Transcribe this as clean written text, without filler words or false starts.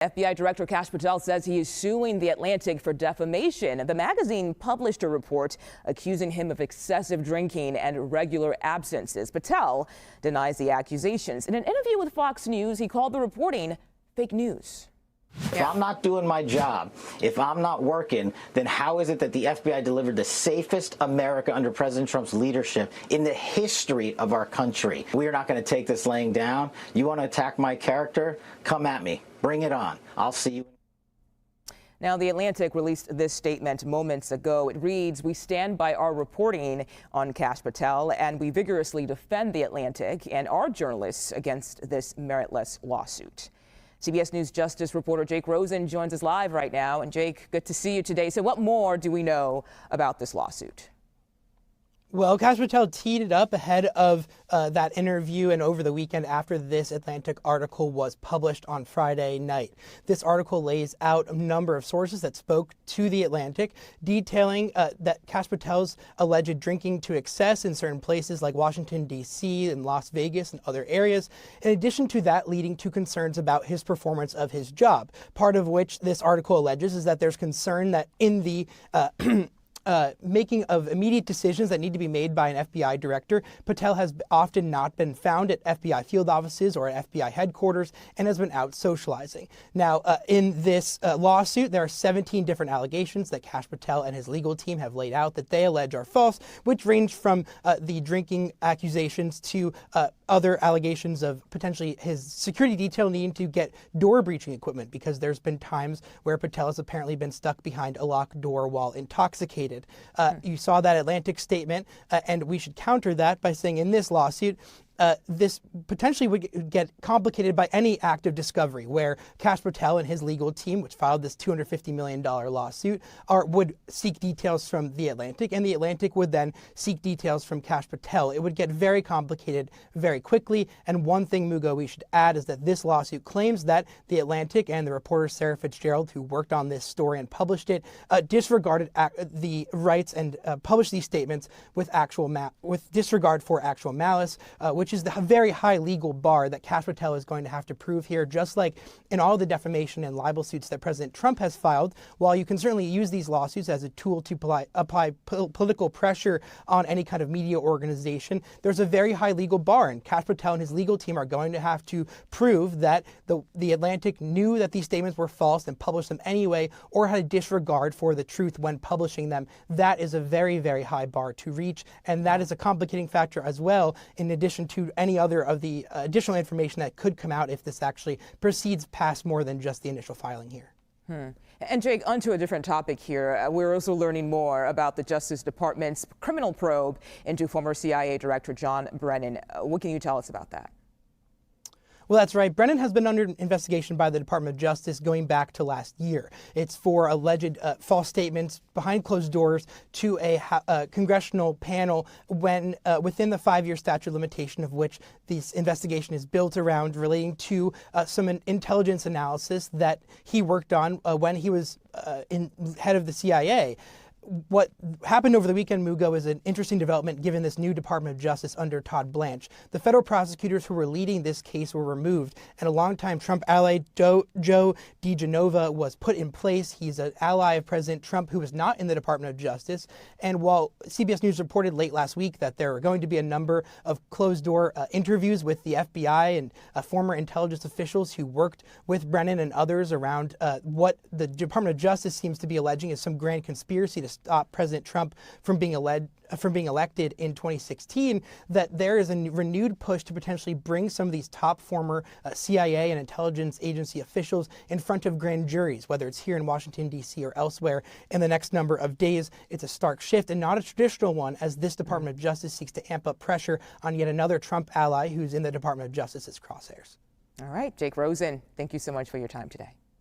FBI Director Kash Patel says he is suing The Atlantic for defamation. The magazine published a report accusing him of excessive drinking and regular absences. Patel denies the accusations. In an interview with Fox News, he called the reporting fake news. If I'm not doing my job, if I'm not working, then how is it that the FBI delivered the safest America under President Trump's leadership in the history of our country? We are not going to take this laying down. You want to attack my character? Come at me. Bring it on. I'll see you. Now, The Atlantic released this statement moments ago. It reads, "We stand by our reporting on Kash Patel, and we vigorously defend The Atlantic and our journalists against this meritless lawsuit." CBS News Justice reporter Jake Rosen joins us live right now. And Jake, good to see you today. So what more do we know about this lawsuit? Well, Kash Patel teed it up ahead of that interview and over the weekend after this Atlantic article was published on Friday night. This article lays out a number of sources that spoke to The Atlantic, detailing that Kash Patel's alleged drinking to excess in certain places like Washington, D.C. and Las Vegas and other areas. In addition to that, leading to concerns about his performance of his job, part of which this article alleges is that there's concern that in the making of immediate decisions that need to be made by an FBI director, Patel has often not been found at FBI field offices or at FBI headquarters and has been out socializing. Now, in this lawsuit, there are 17 different allegations that Kash Patel and his legal team have laid out that they allege are false, which range from the drinking accusations to other allegations of potentially his security detail needing to get door breaching equipment, because there's been times where Patel has apparently been stuck behind a locked door while intoxicated. You saw that Atlantic statement, and we should counter that by saying in this lawsuit, this potentially would get complicated by any act of discovery where Kash Patel and his legal team, which filed this $250 million lawsuit, would seek details from The Atlantic, and The Atlantic would then seek details from Kash Patel. It would get very complicated very quickly. And one thing, Mugo, we should add is that this lawsuit claims that The Atlantic and the reporter Sarah Fitzgerald, who worked on this story and published it, disregarded the rights and published these statements with disregard for actual malice, which is the very high legal bar that Kash Patel is going to have to prove here, just like in all the defamation and libel suits that President Trump has filed. While you can certainly use these lawsuits as a tool to apply political pressure on any kind of media organization, there's a very high legal bar, and Kash Patel and his legal team are going to have to prove that the Atlantic knew that these statements were false and published them anyway, or had a disregard for the truth when publishing them. That is a very, very high bar to reach, and that is a complicating factor as well, in addition to any other of the additional information that could come out if this actually proceeds past more than just the initial filing here. And Jake, onto a different topic here. We're also learning more about the Justice Department's criminal probe into former CIA Director John Brennan. What can you tell us about that? Well, that's right. Brennan has been under investigation by the Department of Justice going back to last year. It's for alleged false statements behind closed doors to a congressional panel when within the 5-year statute of limitation of which this investigation is built around, relating to some intelligence analysis that he worked on when he was head of the CIA. What happened over the weekend, Mugo, is an interesting development given this new Department of Justice under Todd Blanche. The federal prosecutors who were leading this case were removed, and a longtime Trump ally, Joe DiGenova, was put in place. He's an ally of President Trump who was not in the Department of Justice. And while CBS News reported late last week that there are going to be a number of closed-door interviews with the FBI and former intelligence officials who worked with Brennan and others around what the Department of Justice seems to be alleging is some grand conspiracy to stop President Trump from being elected in 2016, that there is a renewed push to potentially bring some of these top former CIA and intelligence agency officials in front of grand juries, whether it's here in Washington, D.C. or elsewhere, in the next number of days. It's a stark shift and not a traditional one, as this Department of Justice seeks to amp up pressure on yet another Trump ally who's in the Department of Justice's crosshairs. All right, Jake Rosen, thank you so much for your time today.